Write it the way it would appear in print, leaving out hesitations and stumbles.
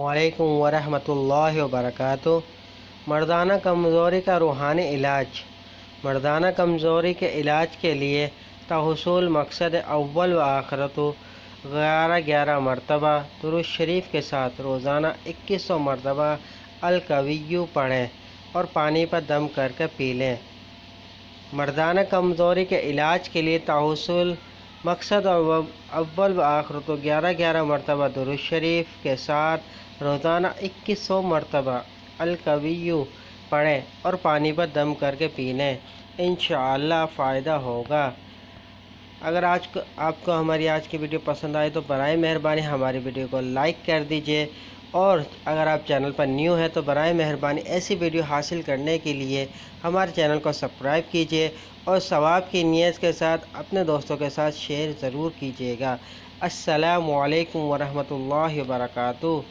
वालेकुम वरहमतुल्लाहि वबरकातुहू। मर्दाना कमज़ोरी का रूहानी इलाज। मर्दाना कमज़ोरी के इलाज के लिए ताहुसूल मकसद अव्वल व आखिरत 11 मरतबा दुरूद शरीफ के साथ रोज़ाना 2100 मरतबा अल-कविय्यु पढ़ें और पानी पर दम करके पी लें। मर्दाना कमज़ोरी के इलाज के लिए ताहुसूल मकसद अव्वल व आखिरत 11 मरतबा दुरूद शरीफ के साथ रोज़ाना 2100 मरतबा अल-कविय्यु पढ़ें और पानी पर दम करके पी लें। इंशाअल्लाह फ़ायदा होगा। अगर आपको हमारी आज की वीडियो पसंद आए तो बराए मेहरबानी हमारी वीडियो को लाइक कर दीजिए, और अगर आप चैनल पर न्यू हैं तो बराए मेहरबानी ऐसी वीडियो हासिल करने के लिए हमारे चैनल को सब्सक्राइब कीजिए और सवाब की नीयत के साथ अपने दोस्तों के साथ शेयर ज़रूर कीजिएगा। अस्सलामु अलैकुम वरहमतुल्लाहि वबरकातुहू।